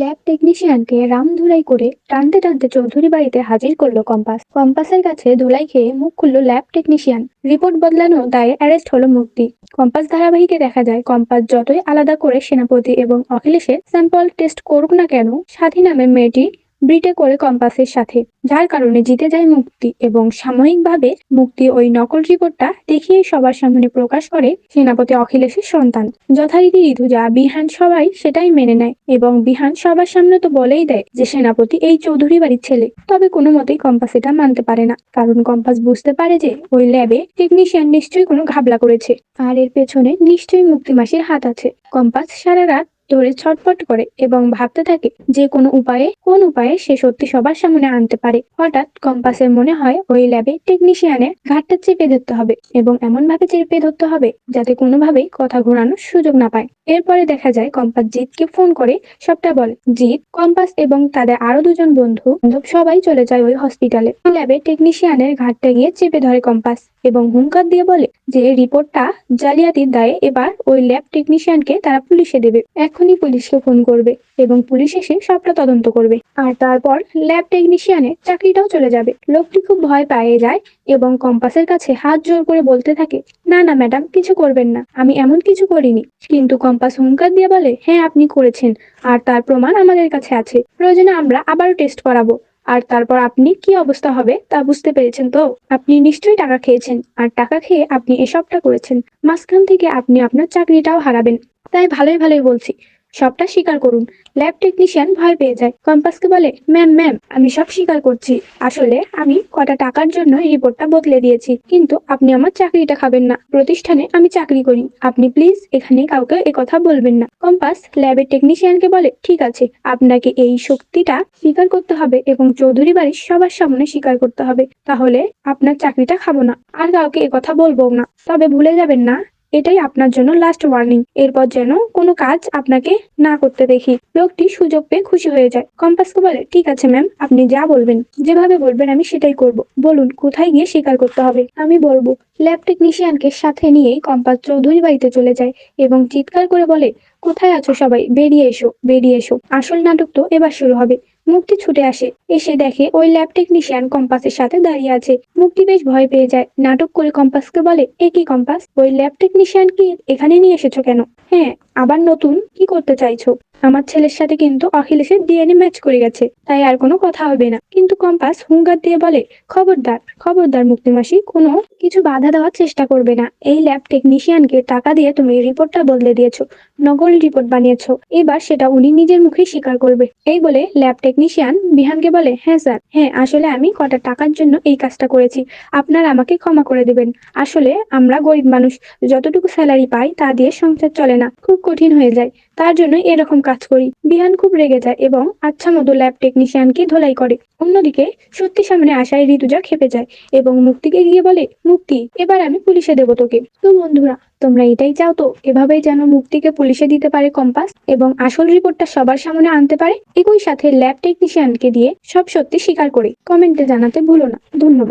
Lab টেকনিশিয়ানকে রামধুলাই করে টানতে টানতে চৌধুরী বাড়িতে হাজির করলো কম্পাস। কম্পাসের কাছে ধুলাই খেয়ে মুখ খুললো ল্যাব টেকনিশিয়ান। রিপোর্ট বদলানো দায়ে অ্যারেস্ট হলো মুক্তি। কম্পাস ধারাবাহিকে দেখা যায় কম্পাস যতই আলাদা করে সেনাপতি এবং অখিলেশের স্যাম্পল টেস্ট করুক না কেন, স্বাধী নামে মেয়েটি ব্রিটে করে কম্পাসের সাথে, যার কারণে জিতে যায় মুক্তি এবং সাময়িকভাবে মুক্তি ওই নকল রিপোর্টটা দেখিয়ে সবার সামনে প্রকাশ করে সেনাপতি অখিলেশের সন্তান। যথারীতি ঋতুজা, বিহান সবাই সেটাই মেনে নেয় এবং বিহান সবার সামনে তো বলেই দেয় যে সেনাপতি এই চৌধুরী বাড়ির ছেলে। তবে কোনো মতেই কম্পাস এটা মানতে পারে না, কারণ কম্পাস বুঝতে পারে যে ওই ল্যাবে টেকনিশিয়ান নিশ্চয়ই কোনো ঘাবলা করেছে আর এর পেছনে নিশ্চয়ই মুক্তি মাসির হাত আছে। কম্পাস সারা রাত ধরে ছটফট করে এবং ভাবতে থাকে যে কোন উপায়ে সে সত্যি সবার সামনে আনতে পারে। হঠাৎ কম্পাসের মনে হয় ওই ল্যাবে টেকনিশিয়ানের ঘাটটা চেপে ধরতে হবে এবং এমন ভাবে চেপে ধরতে হবে যাতে কোনোভাবেই কথা ঘোরানোর সুযোগ না পায়। এরপরে দেখা যায় কম্পাস জিতকে ফোন করে সবটা বলে। জিত, কম্পাস এবং তাদের আরো দুজন বন্ধু বান্ধব সবাই চলে যায় ওই হসপিটালে। ল্যাবে টেকনিশিয়ানের ঘাটটা গিয়ে চেপে ধরে কম্পাস এবং হুঙ্কার দিয়ে বলে যে রিপোর্টটা জালিয়াতির দায়ে এবার ওই ল্যাব টেকনিশিয়ানকে তারা পুলিশে দেবে। এখনই পুলিশকে ফোন করবে এবং পুলিশ এসে সবটা তদন্ত করবে আর তারপর ল্যাব টেকনিশিয়ানের চাকরিটাও চলে যাবে। লোকটি খুব ভয় পেয়ে যায় এবং কম্পাসের কাছে হাত জোর করে বলতে থাকে, না না ম্যাডাম, কিছু করবেন না, আমি এমন কিছু করিনি। কিন্তু কম্পাস হুঙ্কার দিয়ে বলে, হ্যাঁ আপনি করেছেন আর তার প্রমাণ আমাদের কাছে আছে। প্রয়োজনে আমরা আবারও টেস্ট করাবো। আর তারপর আপনি কি অবস্থা হবে তা বুঝতে পেরেছেন তো? আপনি নিশ্চয়ই টাকা খেয়েছেন আর টাকা খেয়ে আপনি এসবটা করেছেন। মাঝখান থেকে আপনি আপনার চাকরিটাও হারাবেন। তাই ভালোই ভালোই বলছি, সবটা স্বীকার করুন। ল্যাব টেকনিশিয়ান ভয় পেয়ে যায়, কম্পাসকে বলে, ম্যাম ম্যাম আমি সব স্বীকার করছি। আসলে আমি কটা টাকার জন্য রিপোর্টটা বদলে দিয়েছি, কিন্তু আপনি আমার চাকরিটা খাবেন না। প্রতিষ্ঠানে আমি চাকরি করি, আপনি প্লিজ এখানে কাউকে কথা বলবেন না। কম্পাস ল্যাবের টেকনিশিয়ানকে বলে, ঠিক আছে, আপনাকে এই শক্তিটা স্বীকার করতে হবে এবং চৌধুরী বাড়ির সবার সামনে স্বীকার করতে হবে, তাহলে আপনার চাকরিটা খাবো না আর কাউকে কথা বলবো না। তবে ভুলে যাবেন না, এটাই আপনার জন্য লাস্ট ওয়ার্নিং। এরপর যেন কোনো কাজ আপনাকে না করতে দেখি। লোকটি সুযোগ পেয়ে খুশি হয়ে যায়। কম্পাসকে বলে, ঠিক আছে ম্যাম, আপনি যা বলবেন, যেভাবে বলবেন আমি সেটাই করব। বলুন কোথায় গিয়ে স্বীকার করতে হবে, আমি বলবো। ল্যাব টেকনিশিয়ানকে সাথে নিয়েই কম্পাস চৌধুরী বাড়িতে চলে যায় এবং চিৎকার করে বলে, কোথায় আছো সবাই, বেরিয়ে এসো, বেরিয়ে এসো, আসল নাটক তো এবার শুরু হবে। মুক্তি ছুটে আসে, এসে দেখে ওই ল্যাব টেকনিশিয়ান কম্পাসের সাথে দাঁড়িয়ে আছে। মুক্তি বেশ ভয় পেয়ে যায়, নাটক করে কম্পাসকে বলে, এ কি কম্পাস, ওই ল্যাব টেকনিশিয়ান কি এখানে নিয়ে এসেছো কেন? হ্যাঁ, আবার নতুন কি করতে চাইছো? আমার ছেলের সাথে কিন্তু অখিলেশের ডিএনএ ম্যাচ করে গেছে, তাই আর কোনো কথা হবে না। কিন্তু কম্পাস হুঙ্কার দিয়ে বলে, খবরদার খবরদার মুক্তি মাসি, কোনো কিছু বাধা দেওয়ার চেষ্টা করবে না। এই ল্যাব টেকনিশিয়ানকে টাকা দিয়ে তুমি রিপোর্টটা বদলে দিয়েছো, নকল রিপোর্ট বানিয়েছো, এবার সেটা উনি নিজের মুখে স্বীকার করবে। এই বলে ল্যাব টেকনিশিয়ান বিহানকে বলে, হ্যাঁ স্যার, হ্যাঁ আসলে আমি কটা টাকার জন্য এই কাজটা করেছি, আপনারা আমাকে ক্ষমা করে দেবেন। আসলে আমরা গরিব মানুষ, যতটুকু স্যালারি পাই তা দিয়ে সংসার চলে না, খুব কঠিন হয়ে যায়, তার জন্য এরকম কাজ করি। বিহান খুব রেগে যায় এবং আচ্ছা মতো ল্যাব টেকনিশিয়ানকে ধোলাই করে। অন্যদিকে সত্যি সামনে আসায় ঋতুজা খেপে যায় এবং মুক্তিকে গিয়ে বলে, মুক্তি এবার আমি পুলিশে দেবো তোকে। তো বন্ধুরা, তোমরা এটাই চাও তো এভাবেই যেন মুক্তিকে পুলিশে দিতে পারে কম্পাস এবং আসল রিপোর্টটা সবার সামনে আনতে পারে, একই সাথে ল্যাব টেকনিশিয়ানকে দিয়ে সব সত্যি স্বীকার করে? কমেন্টে জানাতে ভুলো না। ধন্যবাদ।